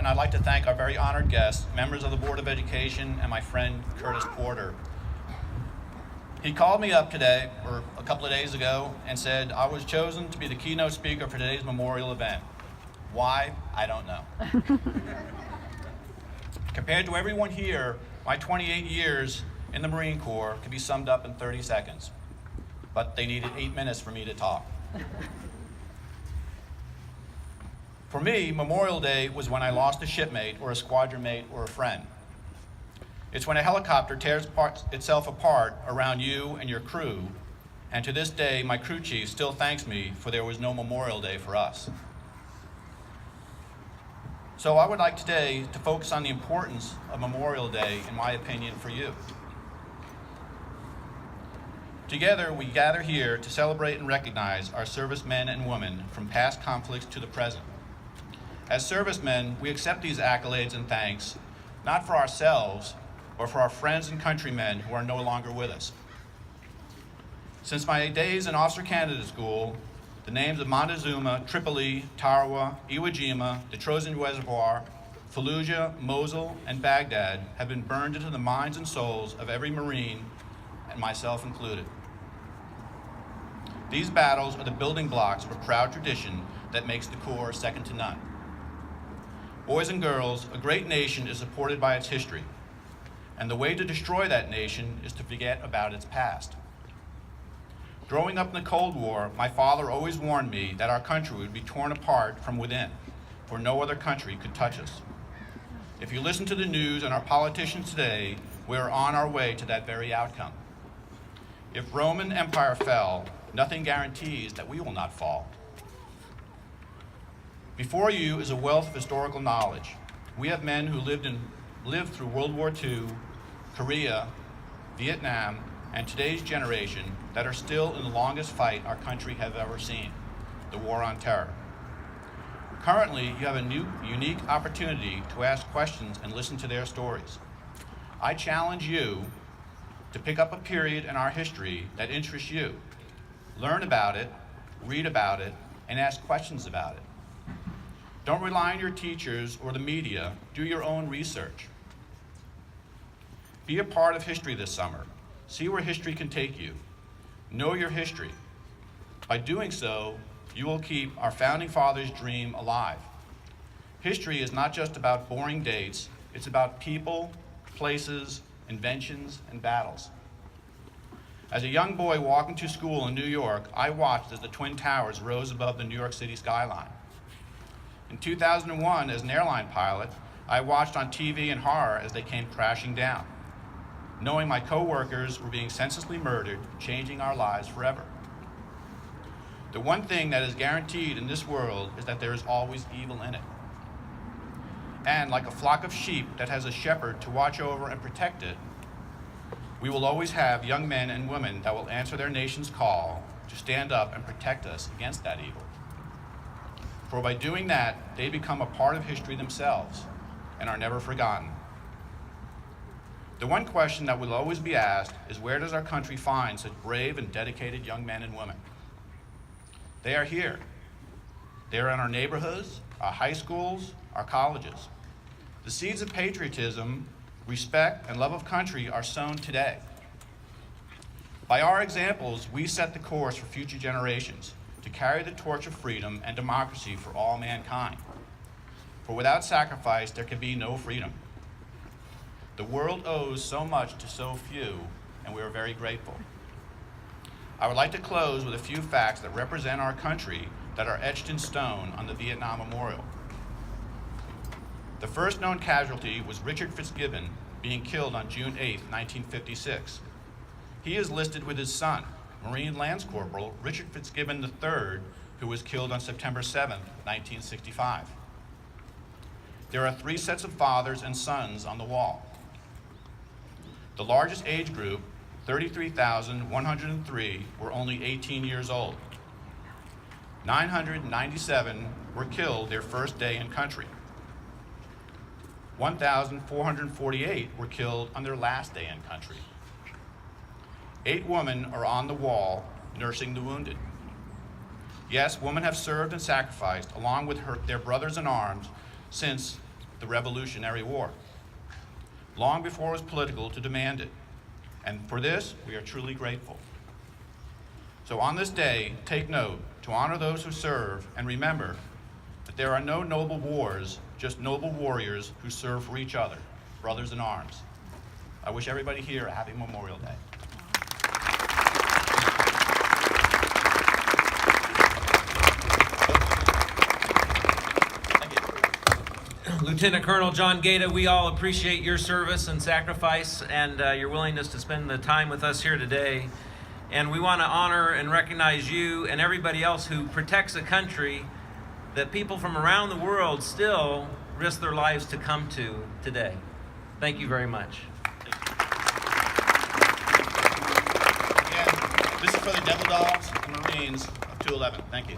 and I'd like to thank our very honored guests, members of the Board of Education, and my friend Curtis Porter. He called me up today, or a couple of days ago, and said I was chosen to be the keynote speaker for today's memorial event. Why? I don't know. Compared to everyone here, my 28 years in the Marine Corps can be summed up in 30 seconds, but they needed 8 minutes for me to talk. For me, Memorial Day was when I lost a shipmate or a squadron mate or a friend. It's when a helicopter tears itself apart around you and your crew, and to this day, my crew chief still thanks me for there was no Memorial Day for us. So I would like today to focus on the importance of Memorial Day, in my opinion, for you. Together, we gather here to celebrate and recognize our servicemen and women from past conflicts to the present. As servicemen, we accept these accolades and thanks, not for ourselves, but for our friends and countrymen who are no longer with us. Since my days in Officer Candidate School, the names of Montezuma, Tripoli, Tarawa, Iwo Jima, the Trojan Reservoir, Fallujah, Mosul, and Baghdad have been burned into the minds and souls of every Marine, and myself included. These battles are the building blocks of a proud tradition that makes the Corps second to none. Boys and girls, a great nation is supported by its history, and the way to destroy that nation is to forget about its past. Growing up in the Cold War, my father always warned me that our country would be torn apart from within, for no other country could touch us. If you listen to the news and our politicians today, we are on our way to that very outcome. If Roman Empire fell, nothing guarantees that we will not fall. Before you is a wealth of historical knowledge. We have men who lived through World War II, Korea, Vietnam, and today's generation that are still in the longest fight our country has ever seen, the War on Terror. Currently, you have a unique opportunity to ask questions and listen to their stories. I challenge you to pick up a period in our history that interests you. Learn about it, read about it, and ask questions about it. Don't rely on your teachers or the media. Do your own research. Be a part of history this summer. See where history can take you. Know your history. By doing so, you will keep our founding fathers' dream alive. History is not just about boring dates, it's about people, places, inventions, and battles. As a young boy walking to school in New York, I watched as the Twin Towers rose above the New York City skyline. In 2001, as an airline pilot, I watched on TV in horror as they came crashing down, knowing my co-workers were being senselessly murdered, changing our lives forever. The one thing that is guaranteed in this world is that there is always evil in it. And like a flock of sheep that has a shepherd to watch over and protect it, we will always have young men and women that will answer their nation's call to stand up and protect us against that evil. For by doing that, they become a part of history themselves and are never forgotten. The one question that will always be asked is, where does our country find such brave and dedicated young men and women? They are here. They are in our neighborhoods, our high schools, our colleges. The seeds of patriotism, respect, and love of country are sown today. By our examples, we set the course for future generations to carry the torch of freedom and democracy for all mankind. For without sacrifice, there can be no freedom. The world owes so much to so few, and we are very grateful. I would like to close with a few facts that represent our country that are etched in stone on the Vietnam Memorial. The first known casualty was Richard Fitzgibbon, being killed on June 8, 1956. He is listed with his son, Marine Lance Corporal Richard Fitzgibbon III, who was killed on September 7, 1965. There are 3 sets of fathers and sons on the wall. The largest age group, 33,103, were only 18 years old. 997 were killed their first day in country. 1,448 were killed on their last day in country. 8 women are on the wall nursing the wounded. Yes, women have served and sacrificed along with their brothers in arms since the Revolutionary War, long before it was political to demand it. And for this, we are truly grateful. So on this day, take note to honor those who serve, and remember that there are no noble wars, just noble warriors who serve for each other, brothers in arms. I wish everybody here a happy Memorial Day. Lieutenant Colonel John Gaita, we all appreciate your service and sacrifice and your willingness to spend the time with us here today. And we want to honor and recognize you and everybody else who protects a country that people from around the world still risk their lives to come to today. Thank you very much. Again, this is for the Devil Dogs and Marines of 211. Thank you.